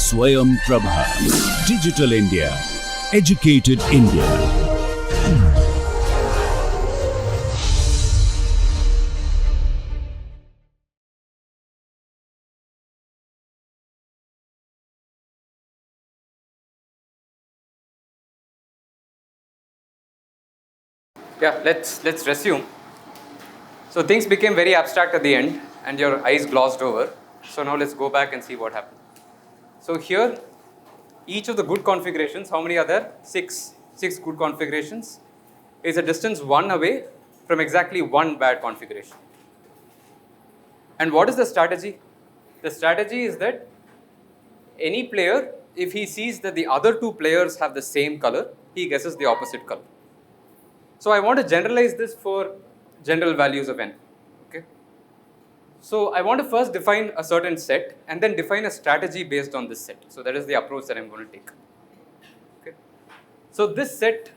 Swayam Prabha. Digital India. Educated India. Yeah, let's resume. So things became very abstract at the end and your eyes glossed over. So now let's go back and see what happened. So here, each of the good configurations, how many are there? Six good configurations, is a distance 1 away from exactly one bad configuration. And what is the strategy? The strategy is that any player, if he sees that the other two players have the same color, he guesses the opposite color. So I want to generalize this for general values of n. Okay. So I want to first define a certain set and then define a strategy based on this set. So that is the approach that I'm going to take. Okay. So this set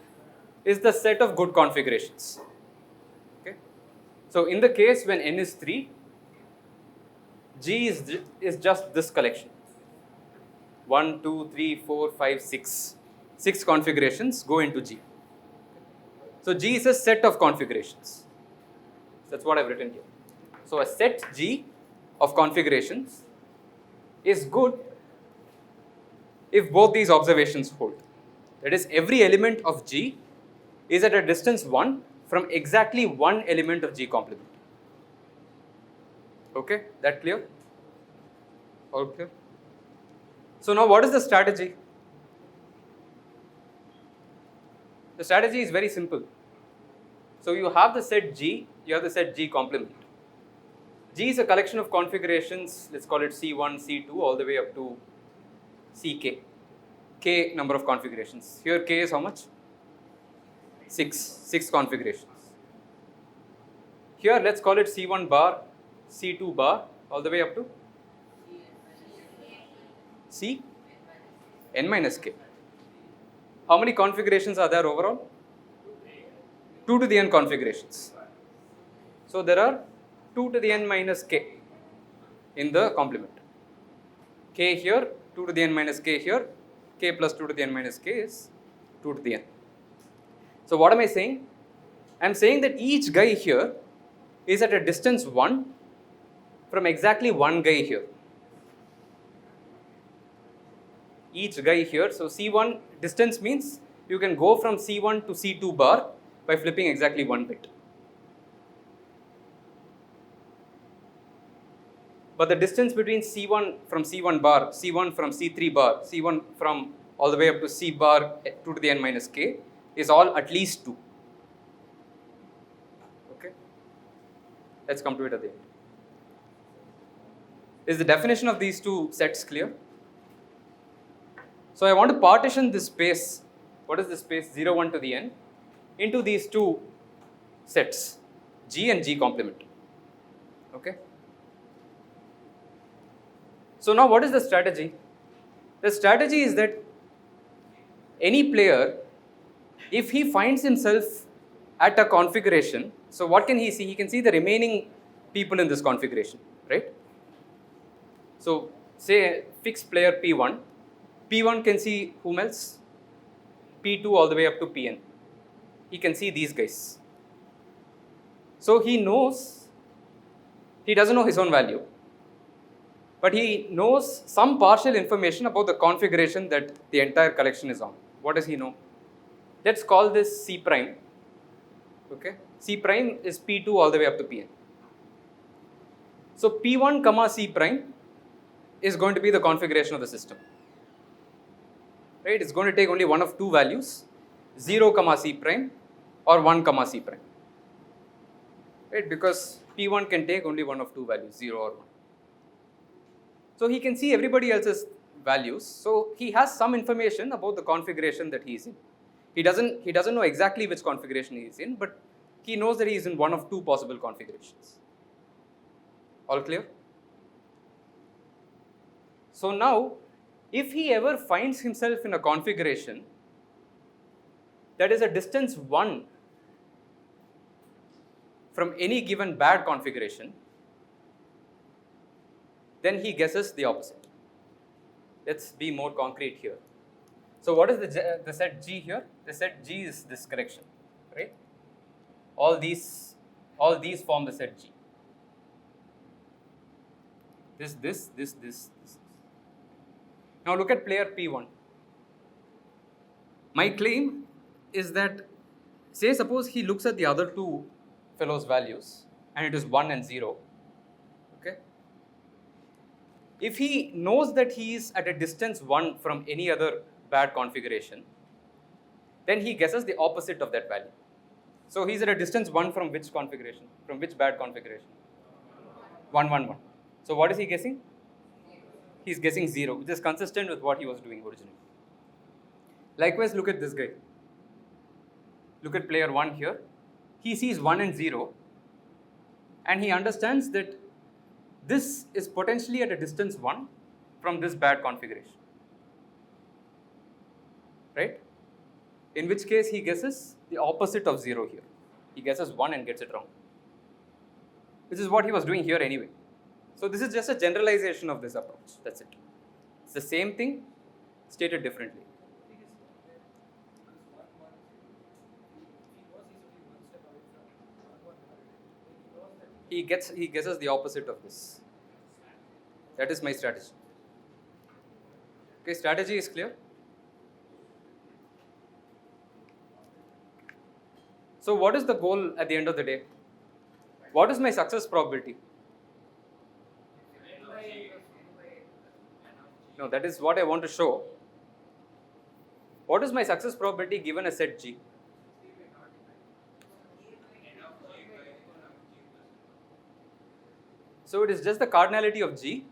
is the set of good configurations. Okay. So in the case when n is 3, G is just this collection. 1, 2, 3, 4, 5, 6. 6 configurations go into G. So G is a set of configurations. That's what I've written here. So a set G of configurations is good if both these observations hold. That is, every element of G is at a distance 1 from exactly one element of G complement. Okay, that clear? All clear? So now what is the strategy? The strategy is very simple. So you have the set G, you have the set G complement. G is a collection of configurations, let's call it C1, C2, all the way up to Ck. K number of configurations. Here K is how much? 6 configurations. Here let's call it C1 bar, C2 bar, all the way up to C n minus k. How many configurations are there overall? 2 to the n configurations. So there are 2 to the n minus k in the complement. K here, 2 to the n minus k here, k plus 2 to the n minus k is 2 to the n. So what am I saying? I am saying that each guy here is at a distance 1 from exactly one guy here. Each guy here, so C1 distance means you can go from C1 to C2 bar by flipping exactly one bit. But the distance between C1 from C1 bar, C1 from C3 bar, C1 from all the way up to C bar 2 to the n minus k is all at least 2. Okay? Let's come to it at the end. Is the definition of these two sets clear? So I want to partition this space, what is this space, 0, 1 to the n, into these two sets, G and G complement. Okay? So now what is the strategy? The strategy is that any player, if he finds himself at a configuration, so what can he see? He can see the remaining people in this configuration, right? So say fix player P1. P1 can see whom else? P2 all the way up to Pn. He can see these guys. So he knows, he doesn't know his own value, but he knows some partial information about the configuration that the entire collection is on. What does he know? Let's call this C prime. Okay, C prime is P2 all the way up to Pn. So P1 comma C prime is going to be the configuration of the system. Right? It's going to take only one of two values, 0 comma C prime or 1 comma C prime. Right? Because P1 can take only one of two values, 0 or 1. So he can see everybody else's values. So he has some information about the configuration that he is in. He doesn't know exactly which configuration he is in, but he knows that he is in one of two possible configurations. All clear? So now, if he ever finds himself in a configuration that is a distance 1 from any given bad configuration, then he guesses the opposite. let's be more concrete here. So what is the set G here? The set G is this correction, right? All these form the set G. This. Now look at player P1. My claim is that, say suppose he looks at the other two fellows' values and it is 1 and 0. Okay. If he knows that he is at a distance 1 from any other bad configuration, then he guesses the opposite of that value. So he's at a distance 1 from which configuration? From which bad configuration? 1, 1, 1. So what is he guessing? He's guessing 0, which is consistent with what he was doing originally. Likewise, look at this guy. Look at player 1 here. He sees 1 and 0, and he understands that this is potentially at a distance 1 from this bad configuration. Right? In which case he guesses the opposite of 0 here. He guesses 1 and gets it wrong. Which is what he was doing here anyway. So this is just a generalization of this approach. That's it. It's the same thing stated differently. He guesses the opposite of this. That is my strategy. Okay, strategy is clear. So what is the goal at the end of the day? What is my success probability? No, that is what I want to show. What is my success probability given a set G? So it is just the cardinality of G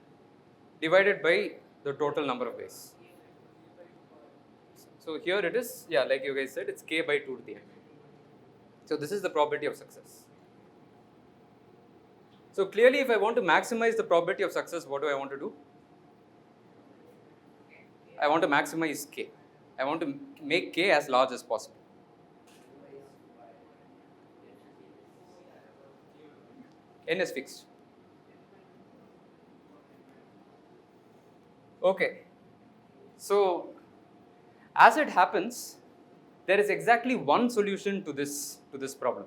divided by the total number of ways. So here it is, yeah, like you guys said, it's K by 2 to the n. So this is the probability of success. So clearly, if I want to maximize the probability of success, what do I want to do? I want to maximize K. I want to make K as large as possible. N is fixed. Okay. So as it happens, there is exactly one solution to this problem.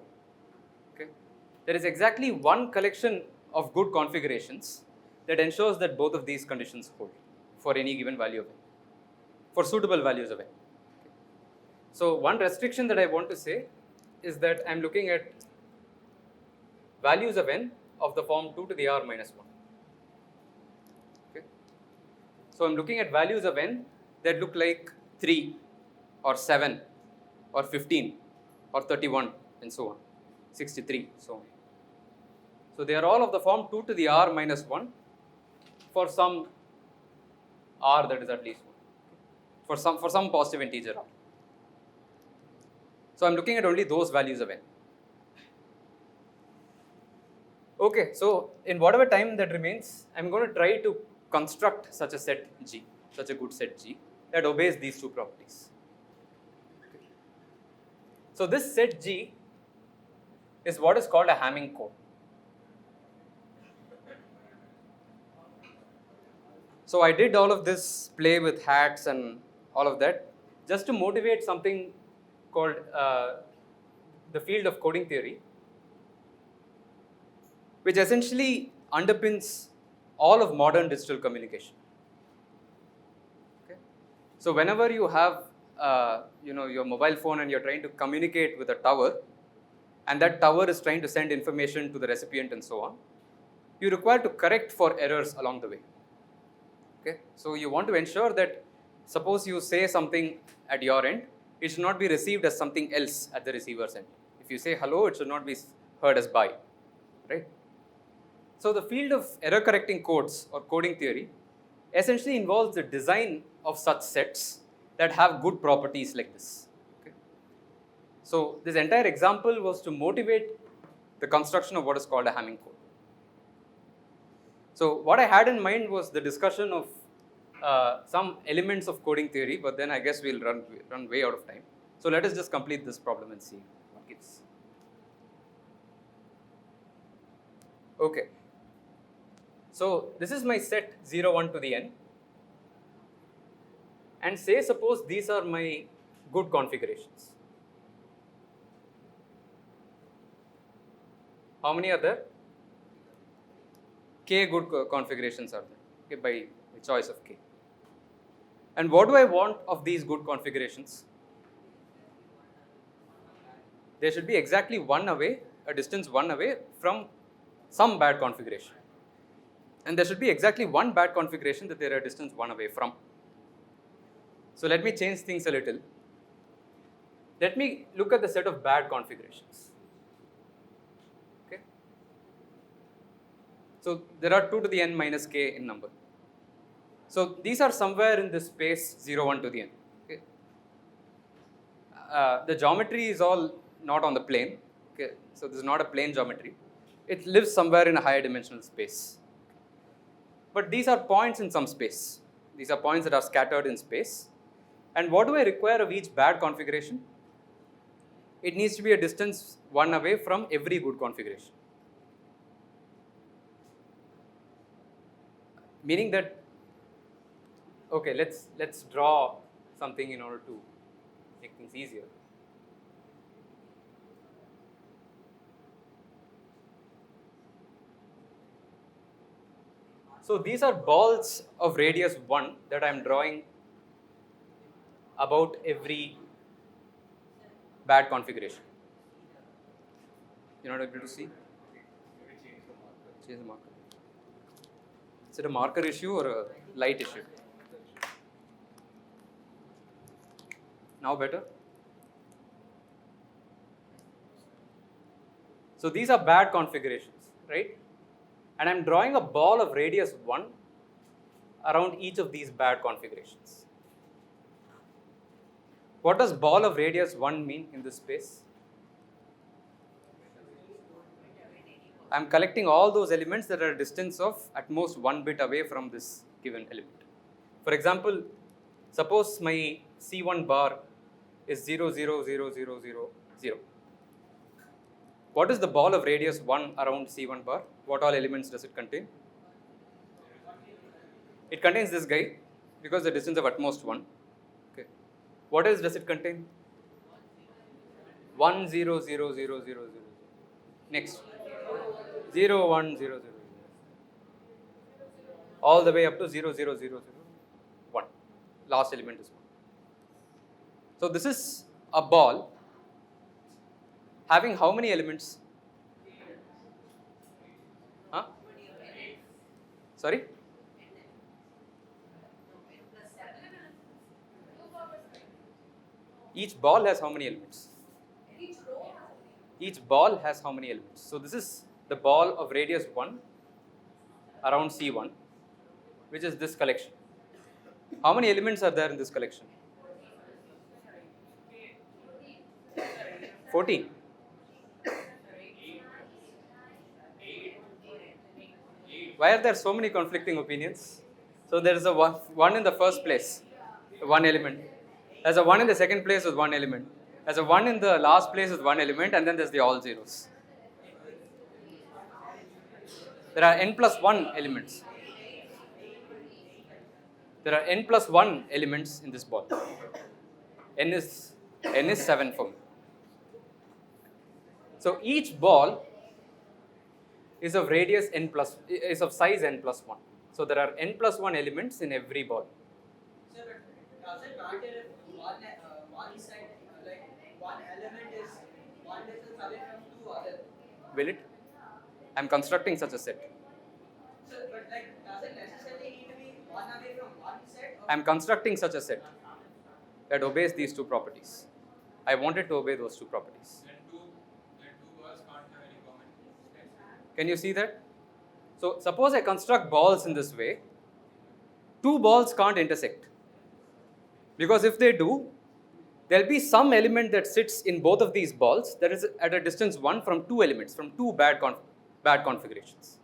Okay. There is exactly one collection of good configurations that ensures that both of these conditions hold for any given value of n, for suitable values of n. Okay. So one restriction that I want to say is that I am looking at values of n of the form 2 to the r minus 1. Okay. So I am looking at values of n that look like 3 or 7 or 15 or 31 and so on, 63, so on. So they are all of the form 2 to the r minus 1 for some r that is at least 1, for some positive integer r. So I am looking at only those values of n. Okay, so in whatever time that remains, I am going to try to construct such a set G, such a good set G that obeys these two properties. Okay. So this set G is what is called a Hamming code. So I did all of this play with hats and all of that just to motivate something called the field of coding theory, which essentially underpins all of modern digital communication. Okay. So whenever you have your mobile phone and you're trying to communicate with a tower, and that tower is trying to send information to the recipient and so on, you require to correct for errors along the way. Okay. So you want to ensure that suppose you say something at your end, it should not be received as something else at the receiver's end. If you say hello, it should not be heard as bye, right? So the field of error correcting codes or coding theory essentially involves the design of such sets that have good properties like this. Okay. So this entire example was to motivate the construction of what is called a Hamming code. So what I had in mind was the discussion of some elements of coding theory, but then I guess we'll run way out of time. So let us just complete this problem and see what gives. Okay. So this is my set 0, 1 to the n. and say suppose these are my good configurations. How many are there? K good configurations are there, okay, by choice of K. And what do I want of these good configurations? They should be exactly one away, a distance one away from some bad configuration. And there should be exactly one bad configuration that they are a distance one away from. So let me change things a little. Let me look at the set of bad configurations. Okay. So there are 2 to the n minus k in number. So these are somewhere in this space 0, 1 to the n. Okay. The geometry is all not on the plane. Okay. So this is not a plane geometry. It lives somewhere in a higher dimensional space. But these are points in some space. These are points that are scattered in space. And what do I require of each bad configuration? It needs to be a distance 1 away from every good configuration. Meaning that, okay, let's draw something in order to make things easier. So these are balls of radius 1 that I am drawing about every bad configuration. You're not able to see? Change the marker. Is it a marker issue or a light issue? Now better? So these are bad configurations, right? And I'm drawing a ball of radius 1 around each of these bad configurations. What does ball of radius 1 mean in this space? I'm collecting all those elements that are a distance of at most 1 bit away from this given element. For example, suppose my C1 bar is 0, 0, 0, 0, 0, 0. What is the ball of radius 1 around C1 bar? What all elements does it contain? It contains this guy because the distance of at most 1. Okay. What else does it contain? 1, 0, 0, 0, 0, 0. Next. 0, 1, 0, 0. All the way up to 0, 0, 0, 0, 1. Last element is 1. So this is a ball having how many elements? Huh? Sorry? Each ball has how many elements? Each ball has how many elements? So this is the ball of radius 1 around C1, which is this collection. How many elements are there in this collection? 14. Why are there so many conflicting opinions? So there is a one in the first place, 1 element. There's a 1 in the second place with 1 element. There's a 1 in the last place with 1 element, and then there's the all zeros. There are n plus 1 elements. There are n plus 1 elements in this ball. N is 7 for me. So each ball is of radius n plus, is of size n plus 1. So there are n plus 1 elements in every ball. Sir, but does it matter if one side, like one element is one distance away from two other? Will it? I'm constructing such a set. Sir, but like, does it necessarily need to be one away from one set? I'm constructing such a set that obeys these two properties. I wanted to obey those two properties. Then two balls can't have any common space. Can you see that? So suppose I construct balls in this way, 2 balls can't intersect. Because if they do, there'll be some element that sits in both of these balls that is at a distance 1 from 2 elements, from 2 bad configurations.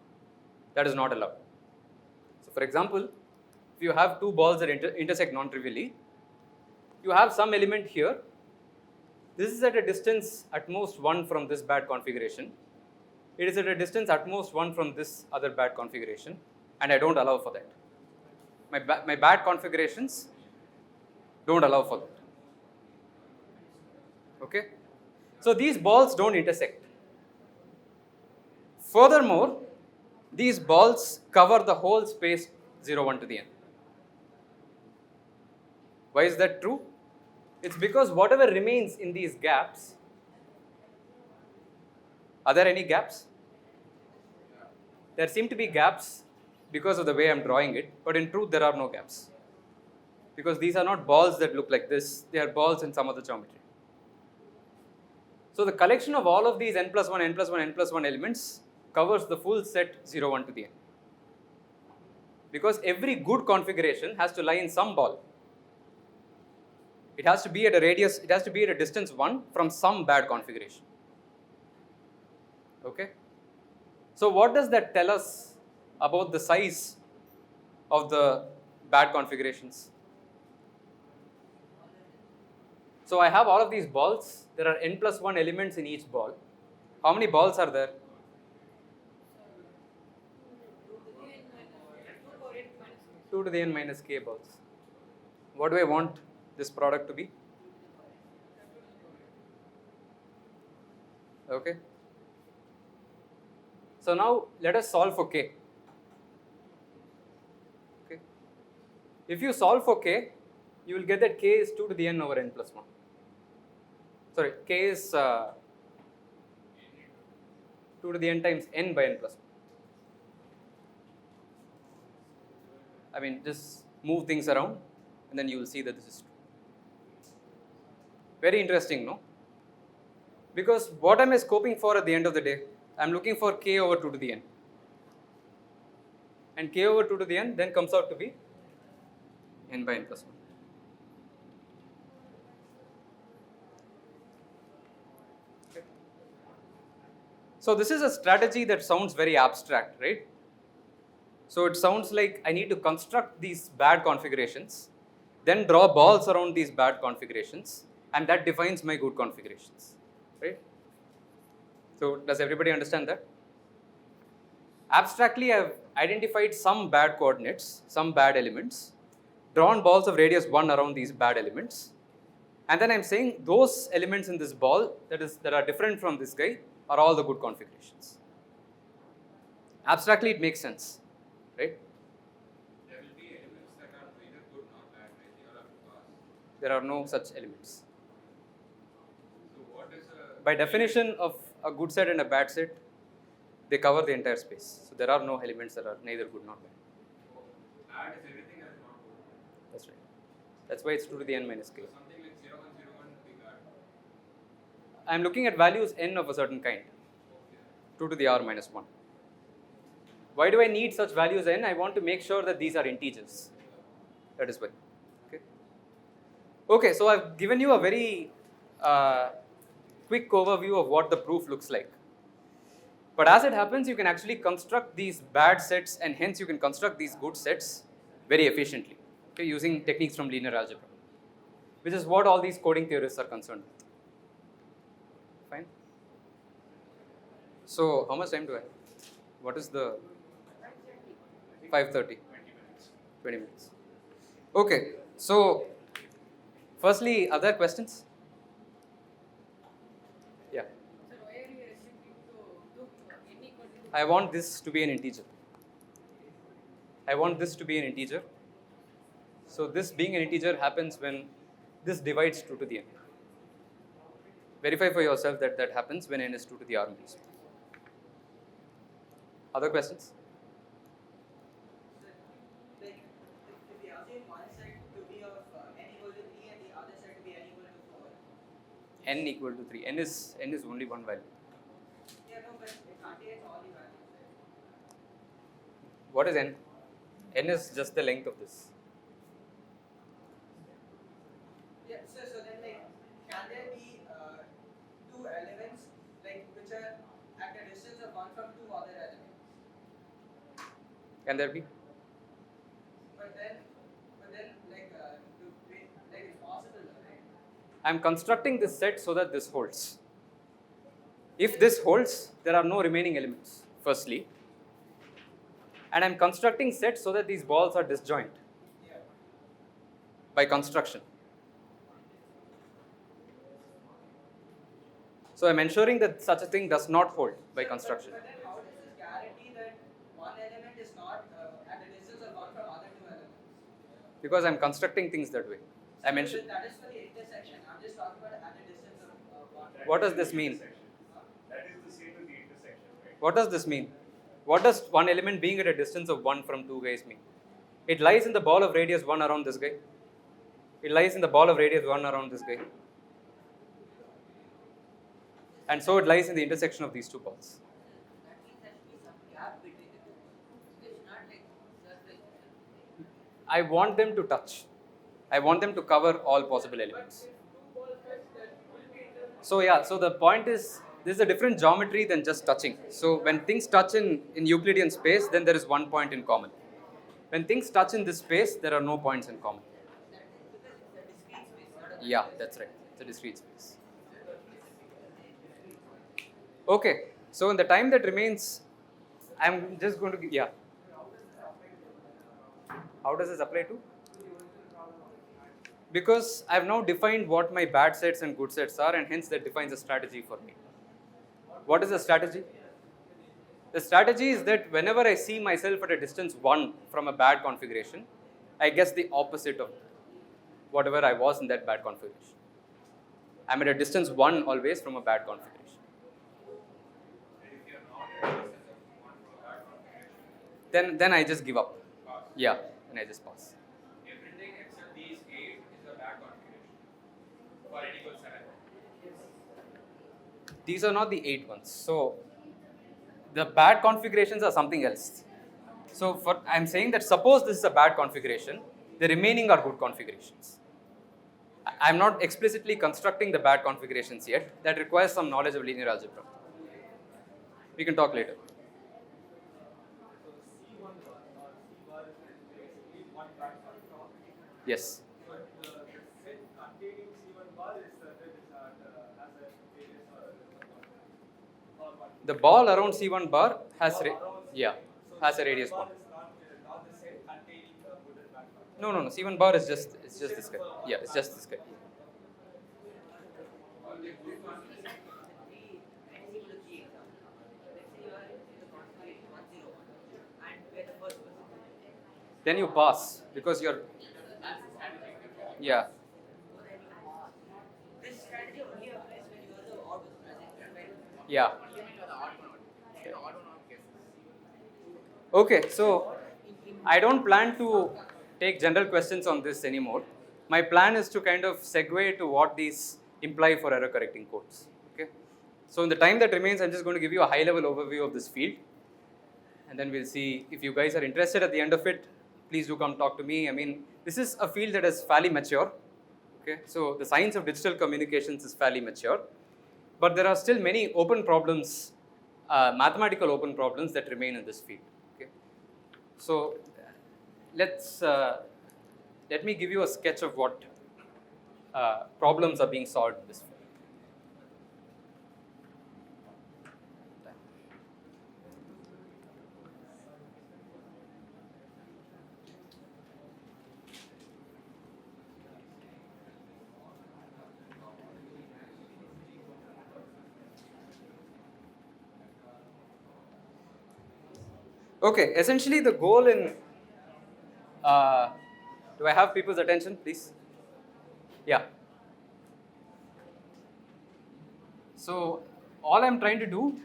That is not allowed. So for example, if you have 2 balls that intersect non-trivially, you have some element here. This is at a distance at most 1 from this bad configuration. It is at a distance at most 1 from this other bad configuration, and I don't allow for that. My bad configurations don't allow for that. Okay? So these balls don't intersect. Furthermore, these balls cover the whole space 0, 1 to the n. Why is that true? It's because whatever remains in these gaps, are there any gaps? There seem to be gaps because of the way I'm drawing it, but in truth there are no gaps. Because these are not balls that look like this, they are balls in some other geometry. So the collection of all of these n plus 1, n plus 1, n plus 1 elements covers the full set 0, 1 to the n. Because every good configuration has to lie in some ball. It has to be at a radius, it has to be at a distance 1 from some bad configuration. Okay? So what does that tell us about the size of the bad configurations? So I have all of these balls. There are n plus 1 elements in each ball. How many balls are there? 2 to the n minus k balls. What do I want this product to be? Okay. So now let us solve for k. Okay. If you solve for k, you will get that k is 2 to the n over n plus 1. Sorry, k is 2 to the n times n by n plus 1. I mean, just move things around and then you will see that this is true. Very interesting, no? Because what am I scoping for at the end of the day? I am looking for k over 2 to the n. And k over 2 to the n then comes out to be n by n plus 1. Okay. So this is a strategy that sounds very abstract, right? So it sounds like I need to construct these bad configurations, then draw balls around these bad configurations, and that defines my good configurations, right? So does everybody understand that? Abstractly, I have identified some bad coordinates, some bad elements, drawn balls of radius 1 around these bad elements, and then I'm saying those elements in this ball that are different from this guy are all the good configurations. Abstractly, it makes sense, right? There will be elements that are neither good nor bad, right? They all have to pass. There are no such elements. So what is a... By definition of a good set and a bad set, they cover the entire space. So there are no elements that are neither good nor bad. Bad is everything that is not good. That's right. That's why it's 2 to the n minus k. So something like 0, 1, 0, 1 would be bad. I'm looking at values n of a certain kind, 2 to the r minus 1. Why do I need such values n? I want to make sure that these are integers. That is why. Okay. Okay, so I've given you a very quick overview of what the proof looks like. But as it happens, you can actually construct these bad sets and hence you can construct these good sets very efficiently, okay, using techniques from linear algebra, which is what all these coding theorists are concerned with. Fine. So how much time do I have? What is the 5:30? 20 minutes. Okay. So firstly, other questions? Yeah. Sir, why are you restricting to n equal to? I want this to be an integer. I want this to be an integer. So this being an integer happens when this divides 2 to the n. Verify for yourself that that happens when n is 2 to the r minus 1. Other questions? Like, if we assume one set to be of n equal to 3 and the other set to be n equal to 4. N equal to 3. N is only one value. Yeah, no, but it contains all the values. What is n? N is just the length of this. Yeah, so then like, can there be two elements like which are at a distance of 1 from two other elements? Can there be? But then like like it's possible, right? I'm constructing this set so that this holds. If this holds, there are no remaining elements, firstly. And I'm constructing sets so that these balls are disjoint Yeah. by construction. So I'm ensuring that such a thing does not hold by construction. But then how does this guarantee that one element is not at a distance of 1 from other two elements? Because I'm constructing things that way. I So mentioned. that is for the intersection. I'm just talking about at a distance of 1. What does this mean? That is the same with the intersection, right? What does this mean? What does one element being at a distance of 1 from 2 guys mean? It lies in the ball of radius 1 around this guy. It lies in the ball of radius 1 around this guy. And so it lies in the intersection of these two balls. That means there should be some gap between the two. It's not like surface. I want them to touch. I want them to cover all possible elements. So yeah, so the point is, this is a different geometry than just touching. So when things touch in Euclidean space, then there is one point in common. When things touch in this space, there are no points in common. That is because it's a discrete space, not a Yeah, that's right. It's a discrete space. Okay, so in the time that remains, I'm just going to give, yeah. How does this apply to? Because I've now defined what my bad sets and good sets are, and hence that defines a strategy for me. What is the strategy? The strategy is that whenever I see myself at a distance 1 from a bad configuration, I guess the opposite of whatever I was in that bad configuration. I'm at a distance 1 always from a bad configuration. And if you're not at a distance of 1 from that configuration, Then I just give up. pass. Yeah, and I just pass. Everything except these 8 is a bad configuration for n equals 7. These are not the 8 ones. So the bad configurations are something else. So I'm saying that suppose this is a bad configuration, the remaining are good configurations. I'm not explicitly constructing the bad configurations yet. That requires some knowledge of linear algebra. We can talk later. Yes. The ball around C1 bar has has a radius 1. No. C1 bar is just this guy. Yeah, it's just this guy. Then you pass because you're. Yeah. This strategy only applies when you are the odd one present, right? Yeah. Okay, so I don't plan to take general questions on this anymore. My plan is to kind of segue to what these imply for error correcting codes. Okay. So in the time that remains, I'm just going to give you a high level overview of this field, and then we'll see if you guys are interested at the end of it. Please do come talk to me. I mean, this is a field that is fairly mature. Okay, so the science of digital communications is fairly mature, but there are still many open problems, mathematical open problems that remain in this field. Okay, so let me give you a sketch of what problems are being solved in this field. Okay, essentially the goal in, do I have people's attention, please? Yeah. So all I'm trying to do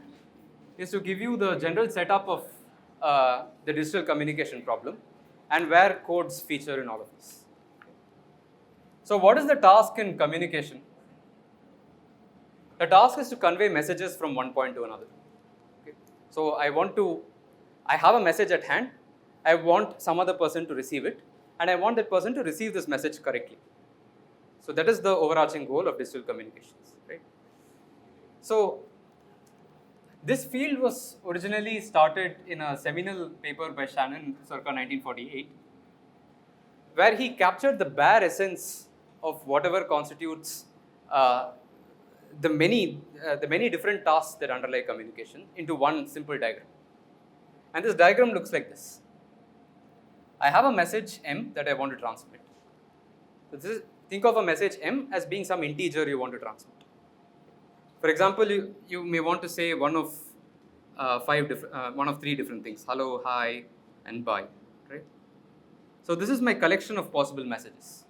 is to give you the general setup of the digital communication problem and where codes feature in all of this. So what is the task in communication? The task is to convey messages from one point to another. Okay. So I have a message at hand, I want some other person to receive it, and I want that person to receive this message correctly. So that is the overarching goal of digital communications, right? So this field was originally started in a seminal paper by Shannon circa 1948, where he captured the bare essence of whatever constitutes the many different tasks that underlie communication into one simple diagram. And this diagram looks like this. I have a message M that I want to transmit. So think of a message M as being some integer you want to transmit. For example, you may want to say one of one of three different things: hello, hi, and bye. Right? So this is my collection of possible messages.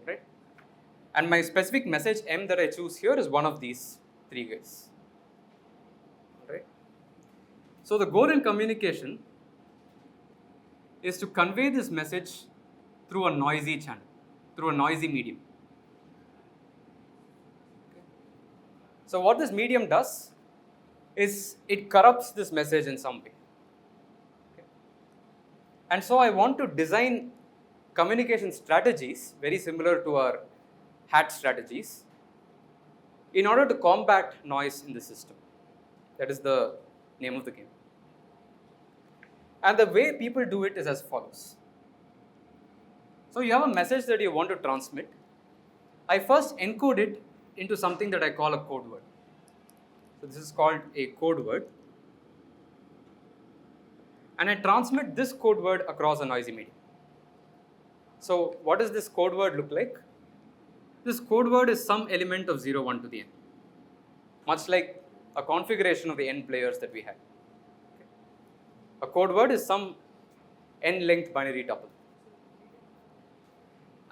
Right? And my specific message M that I choose here is one of these three guys. Right? So the goal in communication is to convey this message through a noisy channel, through a noisy medium. Okay. So what this medium does is it corrupts this message in some way. Okay. And so I want to design communication strategies very similar to our HAT strategies in order to combat noise in the system. That is the name of the game. And the way people do it is as follows. So you have a message that you want to transmit. I first encode it into something that I call a code word. So this is called a code word. And I transmit this code word across a noisy medium. So what does this code word look like? This code word is some element of 0, 1 to the n, much like a configuration of the n players that we had. Okay. A code word is some n-length binary tuple.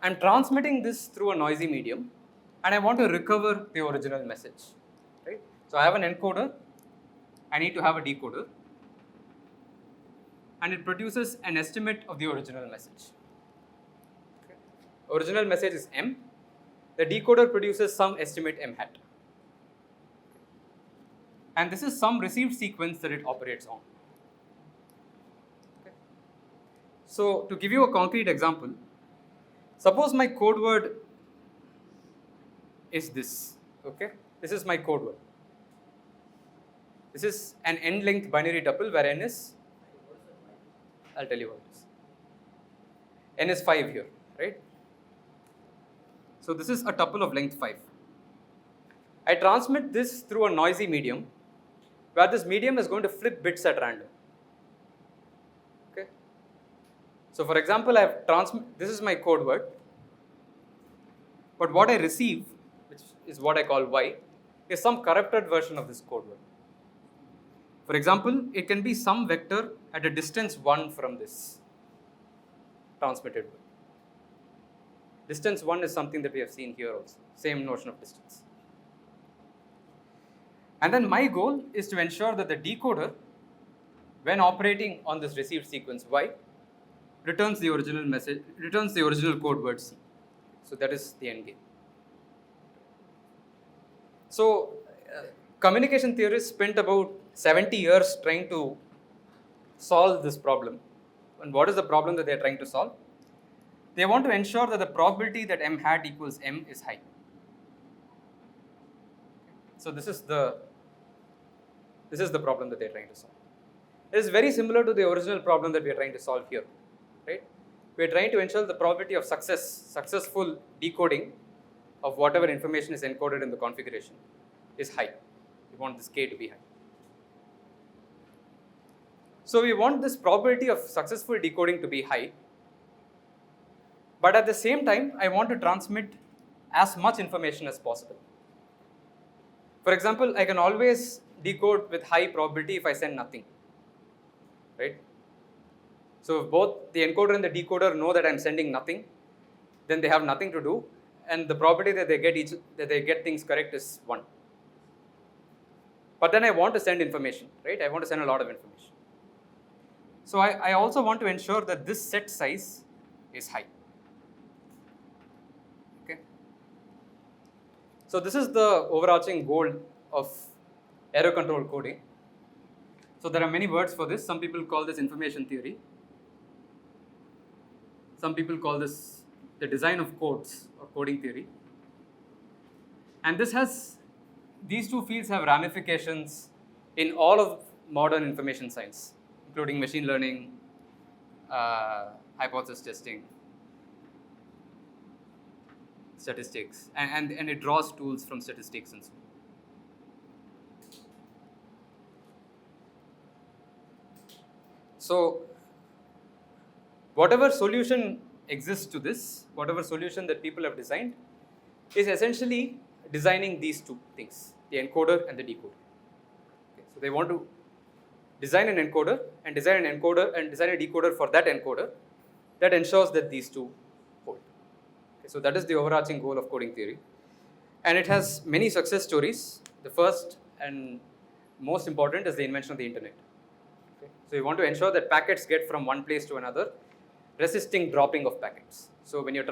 I'm transmitting this through a noisy medium, and I want to recover the original message. Right? So I have an encoder, I need to have a decoder, and it produces an estimate of the original message. Okay. Original message is M. The decoder produces some estimate M hat. And this is some received sequence that it operates on. Okay. So to give you a concrete example, suppose my code word is this. Okay. This is my code word. This is an n-length binary tuple where n is, I'll tell you what it is. N is 5 here, right? So this is a tuple of length 5. I transmit this through a noisy medium where this medium is going to flip bits at random. Okay. So for example, this is my code word, but what I receive, which is what I call Y, is some corrupted version of this code word. For example, it can be some vector at a distance 1 from this transmitted word. Distance 1 is something that we have seen here also, same notion of distance. And then my goal is to ensure that the decoder, when operating on this received sequence Y, returns the original message, returns the original code word C. So that is the end game. So communication theorists spent about 70 years trying to solve this problem. And what is the problem that they are trying to solve? They want to ensure that the probability that M hat equals M is high. So this is the problem that they are trying to solve. It is very similar to the original problem that we are trying to solve here, right? We are trying to ensure the probability of successful decoding of whatever information is encoded in the configuration is high. We want this K to be high. So we want this probability of successful decoding to be high, but at the same time, I want to transmit as much information as possible. For example, I can always decode with high probability if I send nothing, right? So if both the encoder and the decoder know that I'm sending nothing, then they have nothing to do, and the probability that they get things correct is 1. But then I want to send information, right? I want to send a lot of information. So I also want to ensure that this set size is high. Okay. So this is the overarching goal of error control coding. So there are many words for this. Some people call this information theory. Some people call this the design of codes or coding theory. And these two fields have ramifications in all of modern information science, including machine learning, hypothesis testing, statistics, and it draws tools from statistics and so on. So whatever solution exists to this, whatever solution that people have designed, is essentially designing these two things, the encoder and the decoder. Okay, so they want to design an encoder and design a decoder for that encoder that ensures that these two hold. Okay, so that is the overarching goal of coding theory. And it has many success stories. The first and most important is the invention of the internet. Okay, so you want to ensure that packets get from one place to another, resisting dropping of packets. So when a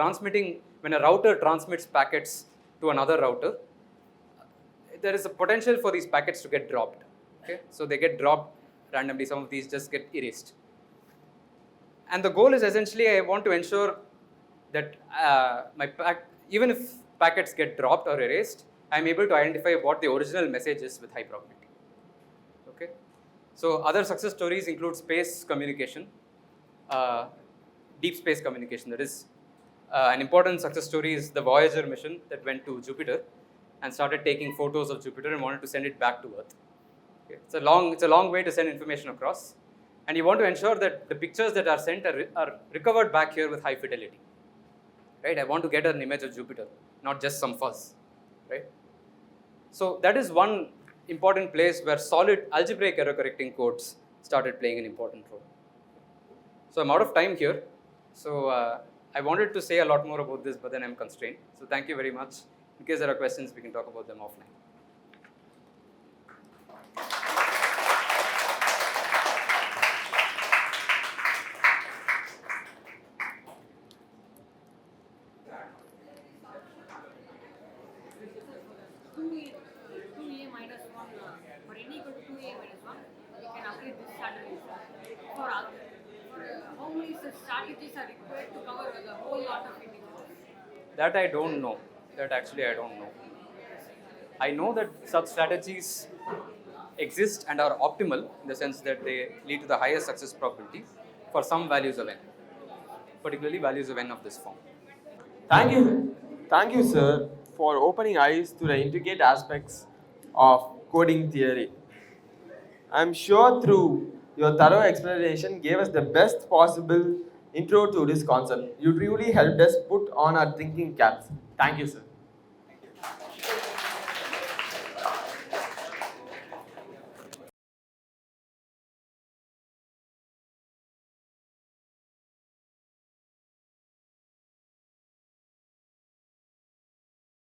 router transmits packets to another router, there is a potential for these packets to get dropped. Okay, so they get dropped randomly. Some of these just get erased. And the goal is essentially, I want to ensure that even if packets get dropped or erased, I'm able to identify what the original message is with high probability. Okay, so other success stories include space communication, deep space communication. That is, an important success story is the Voyager mission that went to Jupiter and started taking photos of Jupiter and wanted to send it back to Earth. Okay. It's a long way to send information across, and you want to ensure that the pictures that are sent are recovered back here with high fidelity. Right? I want to get an image of Jupiter, not just some fuzz. Right? So that is one important place where solid algebraic error correcting codes started playing an important role. So I'm out of time here. So I wanted to say a lot more about this, but then I'm constrained. So thank you very much. In case there are questions, we can talk about them offline. For n equal to 2a minus 1, we can apply this strategy. For how many such strategies are required to cover the whole lot of integers? That I don't know. That actually I don't know. I know that such strategies exist and are optimal in the sense that they lead to the highest success probability for some values of n, particularly values of n of this form. Thank you, sir, for opening eyes to the intricate aspects of coding theory. I'm sure through your thorough explanation gave us the best possible intro to this concept. You truly helped us put on our thinking caps. Thank you, sir.